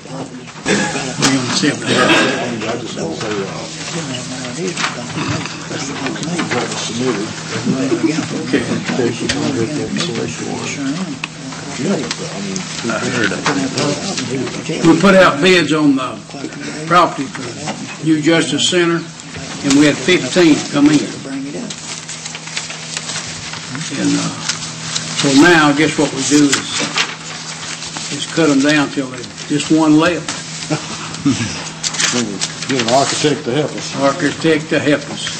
We put out bids on the property for New Justice Center, and we had 15 come in. And so now, I guess what we do is cut them down till there's just one left. Get an architect to help us. Architect to help us.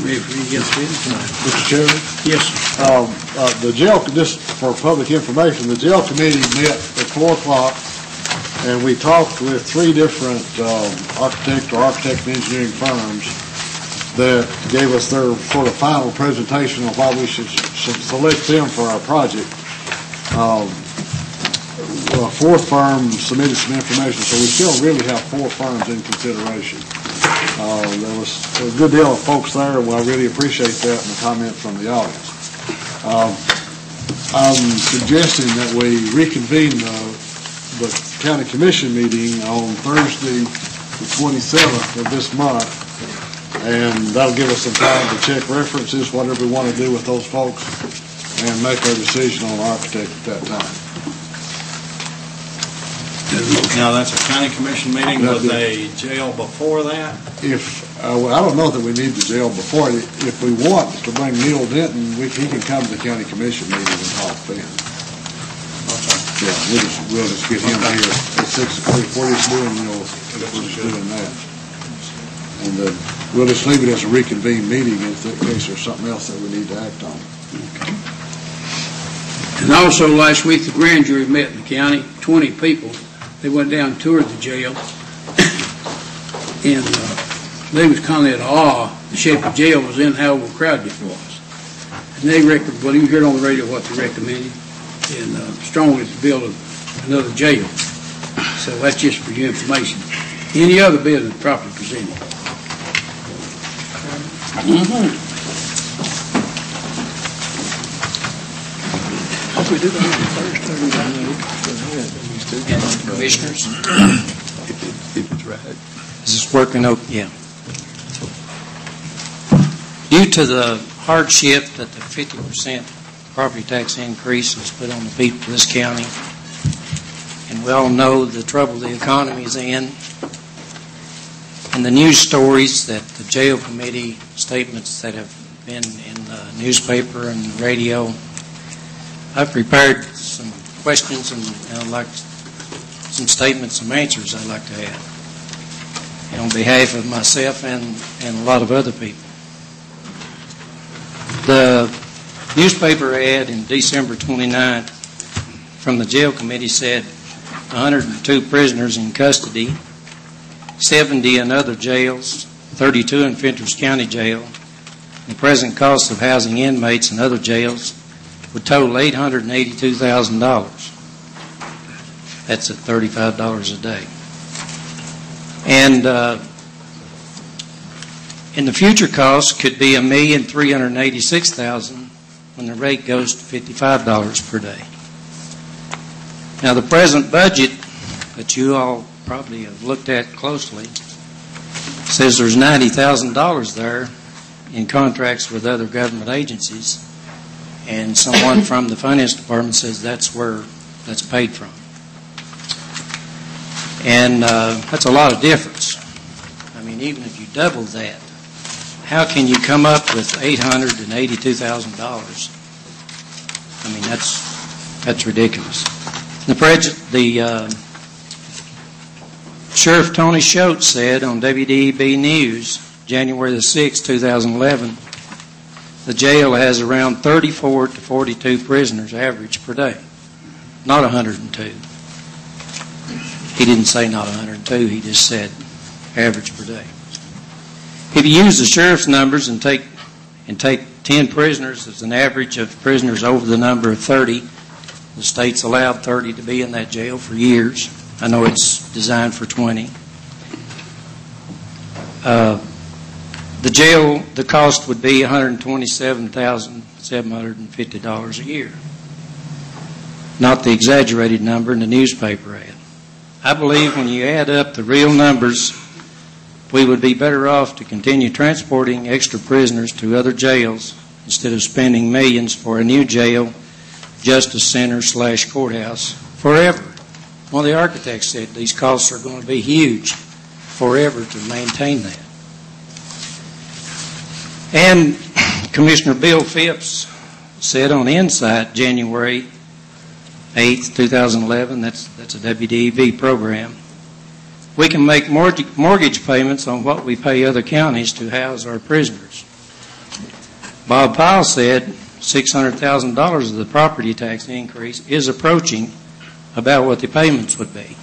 Mr. Chairman? Yes, sir. The jail, just for public information, the jail committee met at 4 o'clock, and we talked with 3 different architect and engineering firms that gave us their sort of final presentation on why we should select them for our project. A 4th firm submitted some information, so we still really have 4 firms in consideration. There was a good deal of folks there, and I really appreciate that and the comment from the audience. I'm suggesting that we reconvene the county commission meeting on Thursday, the 27th of this month, and that'll give us some time to check references, whatever we want to do with those folks, and make our decision on architect at that time. Now, that's a county commission meeting with a jail before that? I don't know that we need the jail before it. If we want to bring Neil Denton, he can come to the county commission meeting and talk then. Okay. Yeah, we'll just get him here at 6 o'clock. We're just doing, doing that. And we'll just leave it as a reconvened meeting in case there's something else that we need to act on. Okay. And also last week the grand jury met in the county, 20 people. They went down and toured the jail, and they was kind of at awe the shape of jail was in, how overcrowded it was. And they well, you heard on the radio what they recommended, and strongly to build another jail. So that's just for your information. Any other business properly presented? If we do that first, Commissioners, if it's right. is this working? Oh, yeah. Due to the hardship that the 50% property tax increase has put on the people of this county, and we all know the trouble the economy is in, and the news stories that the jail committee statements that have been in the newspaper and the radio, I've prepared some questions and I'd like some statements, some answers I'd like to have, and on behalf of myself and a lot of other people. The newspaper ad in December 29th from the jail committee said 102 prisoners in custody, 70 in other jails, 32 in Fentress County Jail. The present cost of housing inmates in other jails would total $882,000. That's at $35 a day. And in the future costs could be $1,386,000 when the rate goes to $55 per day. Now, the present budget that you all probably have looked at closely says there's $90,000 there in contracts with other government agencies, and someone from the finance department says that's where that's paid from. And that's a lot of difference. I mean, even if you double that, how can you come up with $882,000? I mean, that's ridiculous. The Sheriff Tony Schultz said on WDEB News, January the 6th, 2011, the jail has around 34 to 42 prisoners average per day, not 102. He didn't say not 102, he just said average per day. If you use the sheriff's numbers and take 10 prisoners as an average of prisoners over the number of 30, the state's allowed 30 to be in that jail for years. I know it's designed for 20. The jail, the cost would be $127,750 a year. Not the exaggerated number in the newspaper ad. I believe when you add up the real numbers, we would be better off to continue transporting extra prisoners to other jails instead of spending millions for a new jail, justice center / courthouse forever. One of the architects said these costs are going to be huge forever to maintain that. And Commissioner Bill Phipps said on Insight January 8th, 2011, that's a WDEV program, we can make mortgage payments on what we pay other counties to house our prisoners. Bob Powell said $600,000 of the property tax increase is approaching about what the payments would be.